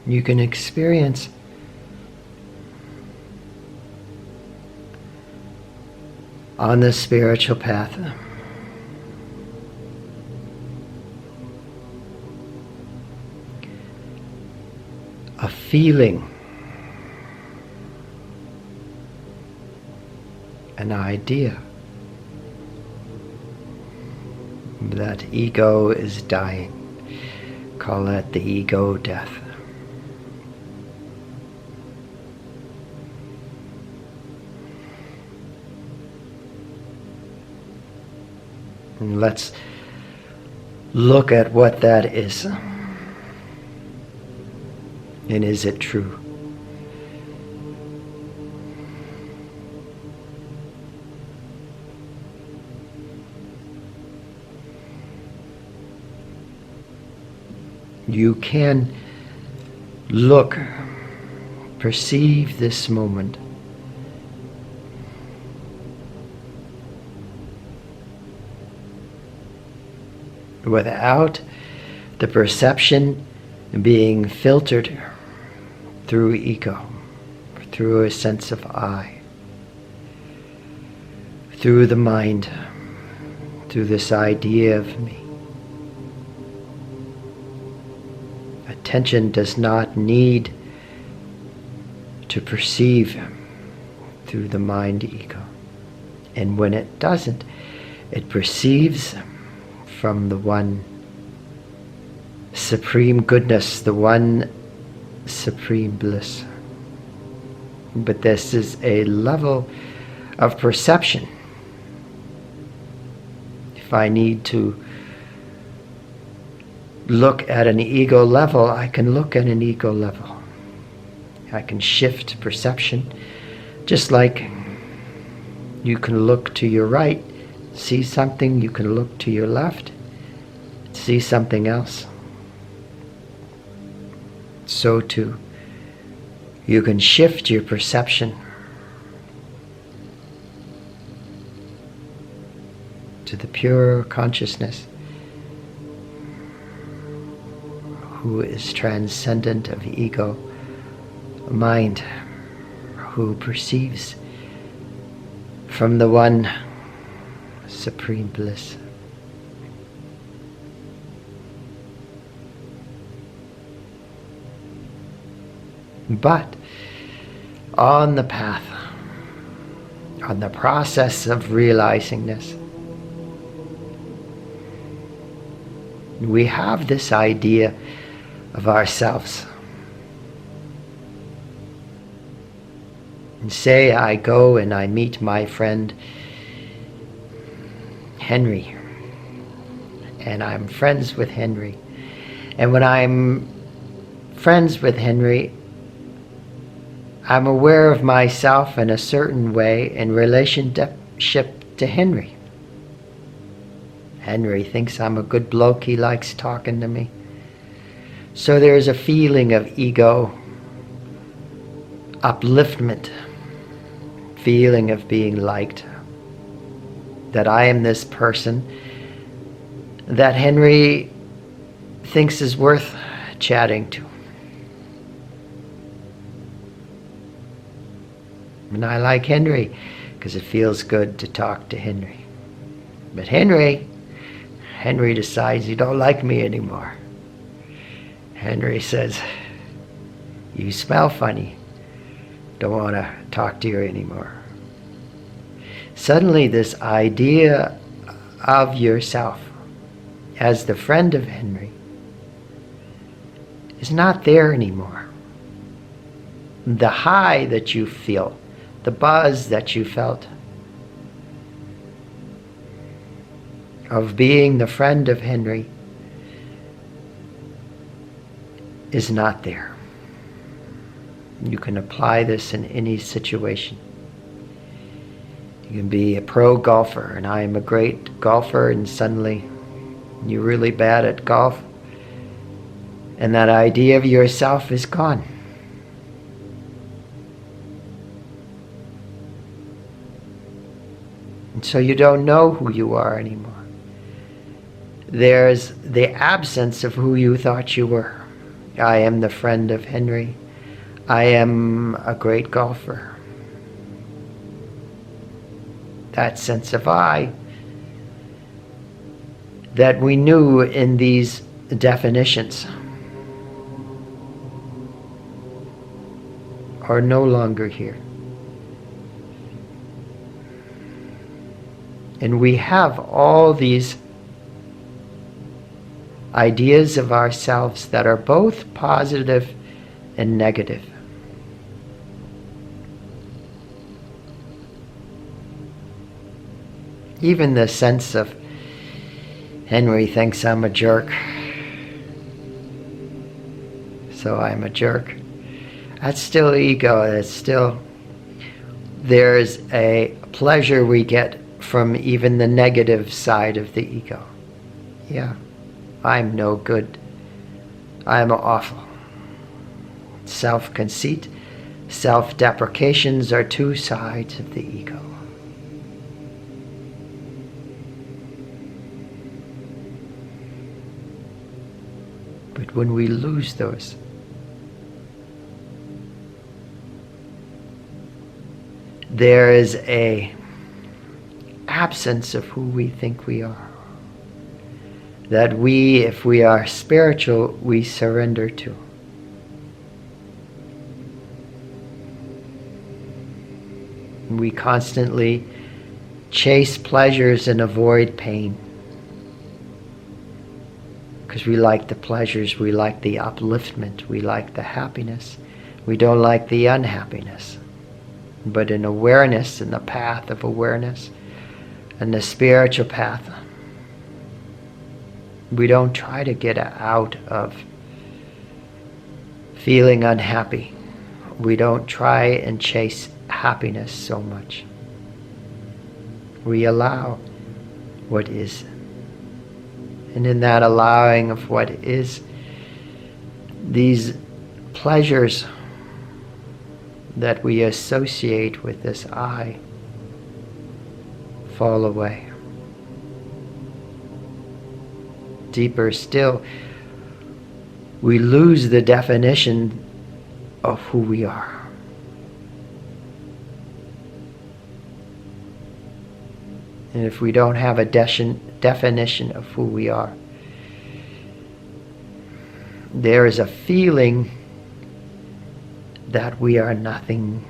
you can experience on the spiritual path a feeling, an idea that ego is dying. Call that the ego death. And let's look at what that is. And is it true? You can look, perceive this moment without the perception being filtered through ego, through a sense of I, through the mind, through this idea of me. Attention does not need to perceive through the mind ego. And when it doesn't, it perceives from the one supreme goodness, the one supreme bliss. But this is a level of perception. If I need to look at an ego level, I can look at an ego level. I can shift perception, just like you can look to your right, see something, you can look to your left, see something else. So too, you can shift your perception to the pure consciousness who is transcendent of ego, mind, who perceives from the one supreme bliss. But on the path, on the process of realizing this, we have this idea of ourselves. And say I go and I meet my friend Henry, and I'm friends with Henry. And when I'm friends with Henry, I'm aware of myself in a certain way in relationship to Henry. Henry thinks I'm a good bloke, he likes talking to me. So there's a feeling of ego upliftment, feeling of being liked, that I am this person that Henry thinks is worth chatting to. And I like Henry because it feels good to talk to Henry. But Henry decides he don't like me anymore. Henry says, you smell funny. Don't want to talk to you anymore. Suddenly this idea of yourself as the friend of Henry is not there anymore. The high that you feel, the buzz that you felt of being the friend of Henry is not there. You can apply this in any situation. You can be a pro golfer, and I am a great golfer, and suddenly you're really bad at golf, and that idea of yourself is gone. And so you don't know who you are anymore. There's the absence of who you thought you were. I am the friend of Henry. I am a great golfer. That sense of I that we knew in these definitions are no longer here. And we have all these ideas of ourselves that are both positive and negative. Even the sense of Henry thinks I'm a jerk, so I'm a jerk. That's still ego. That's still, there's a pleasure we get from even the negative side of the ego. Yeah, I'm no good. I'm awful. Self-conceit, self-deprecations are two sides of the ego. But when we lose those, there is a absence of who we think we are. That we, if we are spiritual, we surrender to. We constantly chase pleasures and avoid pain. Because we like the pleasures, we like the upliftment, we like the happiness. We don't like the unhappiness. But in awareness, in the path of awareness, and the spiritual path, we don't try to get out of feeling unhappy. We don't try and chase happiness so much. We allow what is. And in that allowing of what is, these pleasures that we associate with this I fall away. Deeper still, we lose the definition of who we are. And if we don't have a definition of who we are, there is a feeling that we are nothing.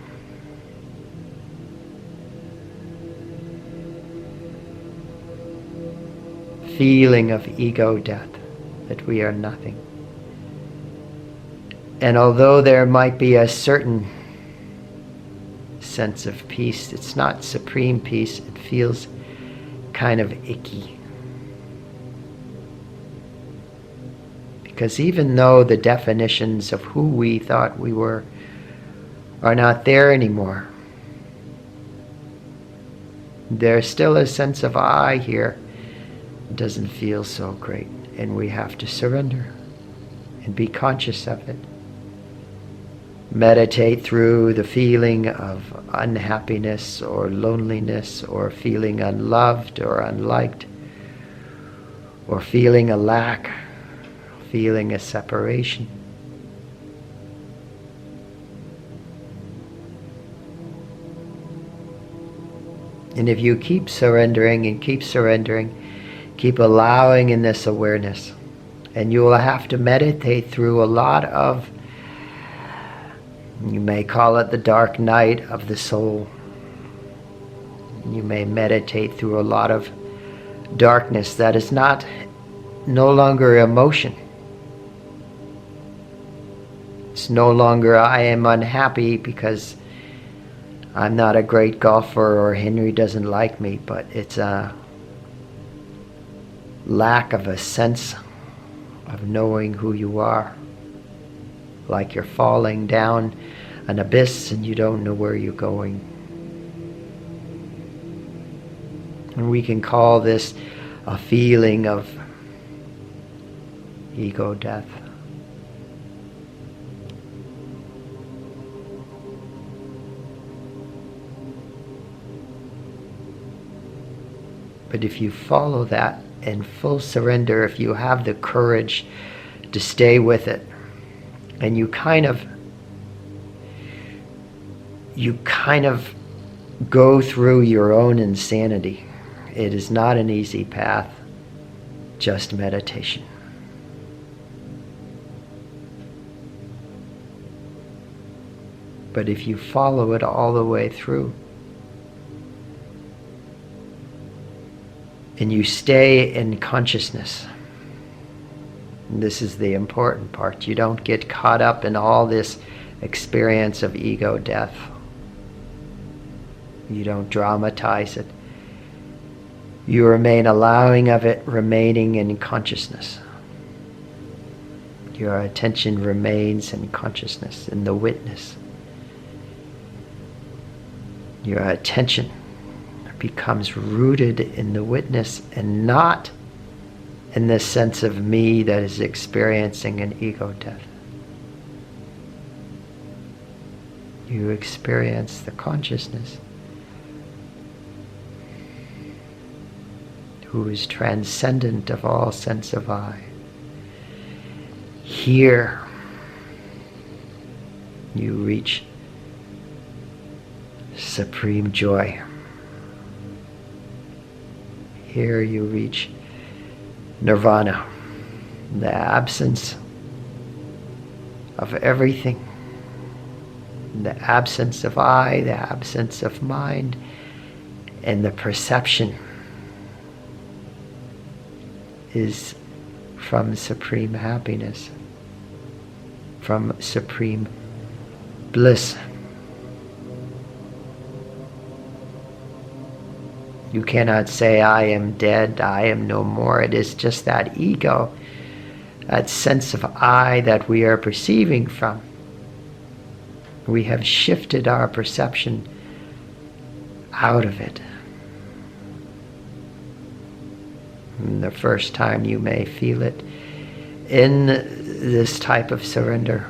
Feeling of ego death, that we are nothing. And although there might be a certain sense of peace, it's not supreme peace, it feels kind of icky. Because even though the definitions of who we thought we were are not there anymore, there's still a sense of I here. It doesn't feel so great, and we have to surrender and be conscious of it. Meditate through the feeling of unhappiness or loneliness or feeling unloved or unliked or feeling a lack, feeling a separation. And if you keep surrendering and keep surrendering, keep allowing in this awareness, and you will have to meditate through a lot of, you may call it the dark night of the soul. You may meditate through a lot of darkness that is no longer emotion. It's no longer I am unhappy because I'm not a great golfer or Henry doesn't like me, but it's a lack of a sense of knowing who you are. Like you're falling down an abyss and you don't know where you're going. And we can call this a feeling of ego death. But if you follow that in full surrender, if you have the courage to stay with it, And you kind of go through your own insanity. It is not an easy path, just meditation. But if you follow it all the way through, and you stay in consciousness, and this is the important part, you don't get caught up in all this experience of ego death. You don't dramatize it. You remain allowing of it, remaining in consciousness. Your attention remains in consciousness, in the witness. Your attention becomes rooted in the witness and not in the sense of me that is experiencing an ego death. You experience the consciousness who is transcendent of all sense of I. Here you reach supreme joy. Here you reach nirvana, the absence of everything, the absence of I, the absence of mind, and the perception is from supreme happiness, from supreme bliss. You cannot say, I am dead, I am no more. It is just that ego, that sense of I that we are perceiving from. We have shifted our perception out of it. And the first time you may feel it in this type of surrender,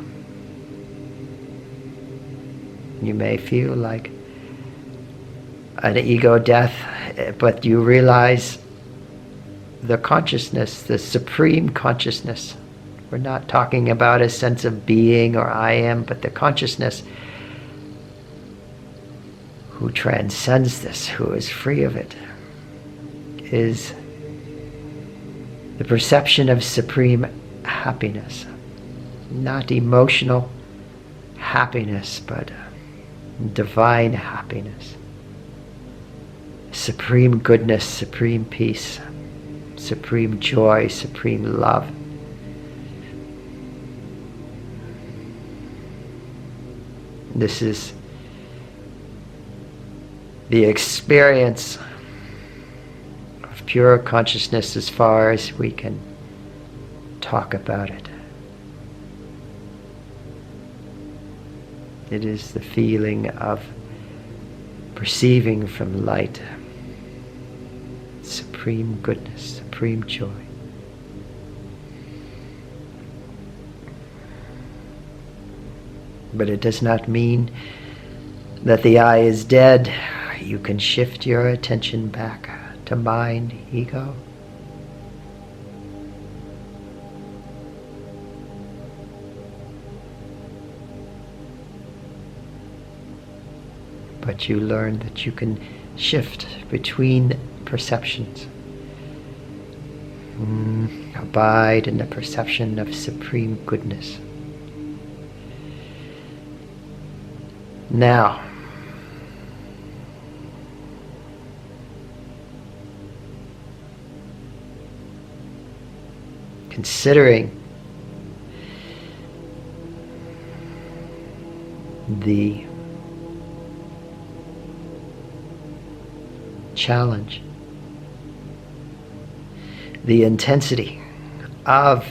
you may feel like an ego death, but you realize the consciousness, the supreme consciousness. We're not talking about a sense of being or I am, but the consciousness who transcends this, who is free of it, is the perception of supreme happiness. Not emotional happiness, but divine happiness. Supreme goodness, supreme peace, supreme joy, supreme love. This is the experience of pure consciousness as far as we can talk about it. It is the feeling of perceiving from light, supreme goodness, supreme joy. But it does not mean that the I is dead. You can shift your attention back to mind, ego. But you learn that you can shift between perceptions. Abide in the perception of supreme goodness. Now, considering the challenge, the intensity of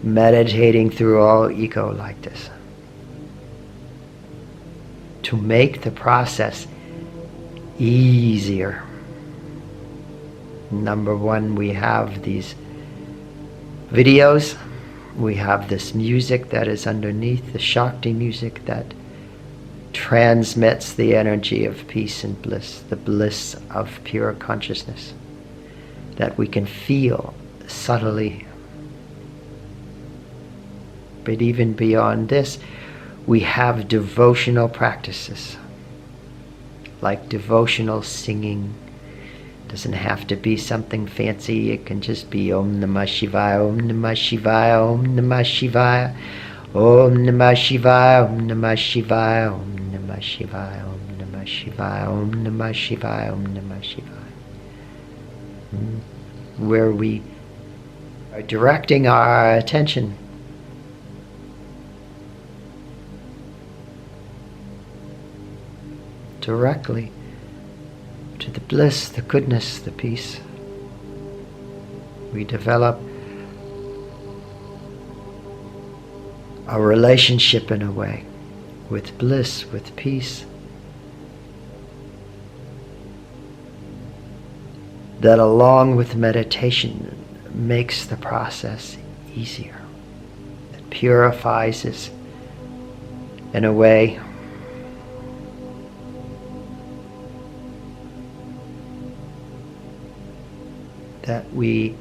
meditating through all ego like this, to make the process easier. Number one, we have these videos, we have this music that is underneath, the Shakti music that transmits the energy of peace and bliss, the bliss of pure consciousness that we can feel subtly. But even beyond this, we have devotional practices, like devotional singing. Doesn't have to be something fancy. It can just be Om Namah Shivaya, Om Namah Shivaya, Om Namah Shivaya, Om Namah Shivaya, Om Namah Shivaya, Om Namah Shivaya, Om Namah Shivaya, Om Namah Shivaya, Om Namah Shivaya. Where we are directing our attention directly to the bliss, the goodness, the peace. We develop a relationship in a way with bliss, with peace, that along with meditation makes the process easier. It purifies us in a way that we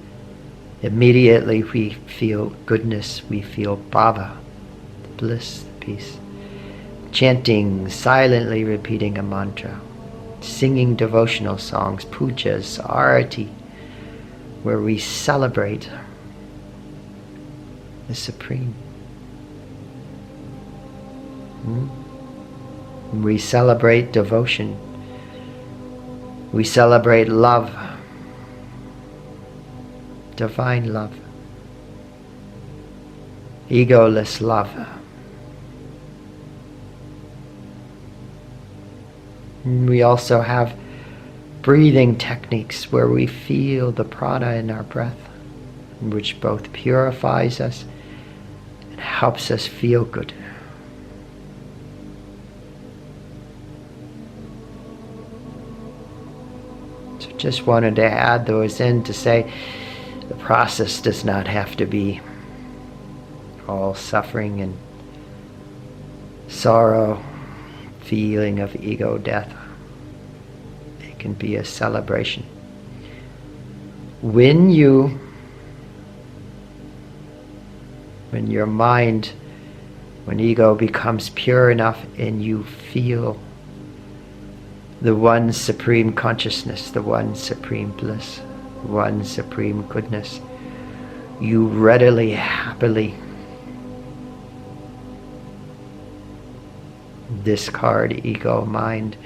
immediately feel goodness, we feel bhava, the bliss, the peace. Chanting, silently repeating a mantra, singing devotional songs, pujas, arati, where we celebrate the Supreme. We celebrate devotion. We celebrate love, divine love, egoless love. We also have breathing techniques where we feel the prana in our breath, which both purifies us and helps us feel good. So just wanted to add those in to say the process does not have to be all suffering and sorrow, feeling of ego death. It can be a celebration. When your mind, when ego becomes pure enough and you feel the one supreme consciousness, the one supreme bliss, one supreme goodness, you readily, happily discard ego mind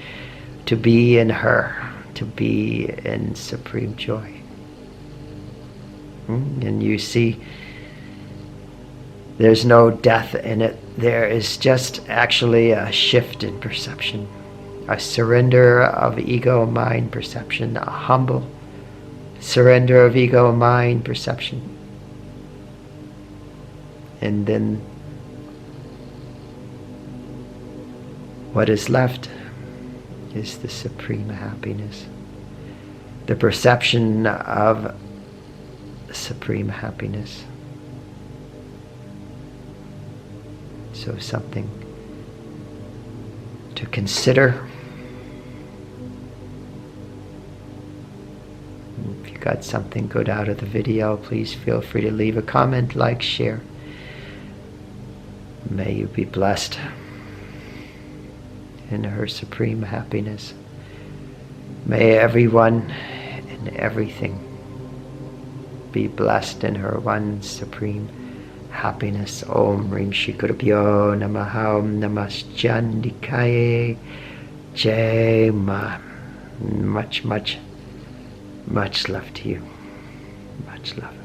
to be in her, to be in supreme joy. And you see there's no death in it. There is just actually a shift in perception, a surrender of ego mind perception, a humble surrender of ego mind perception. And then what is left is the supreme happiness, the perception of supreme happiness. So something to consider. If you got something good out of the video, please feel free to leave a comment, like, share. May you be blessed in her supreme happiness. May everyone and everything be blessed in her one supreme happiness. Om Rim Shri Gurubhyo Namaha. Om Namas Chandikaye Jai Ma. Much love to you. Much love.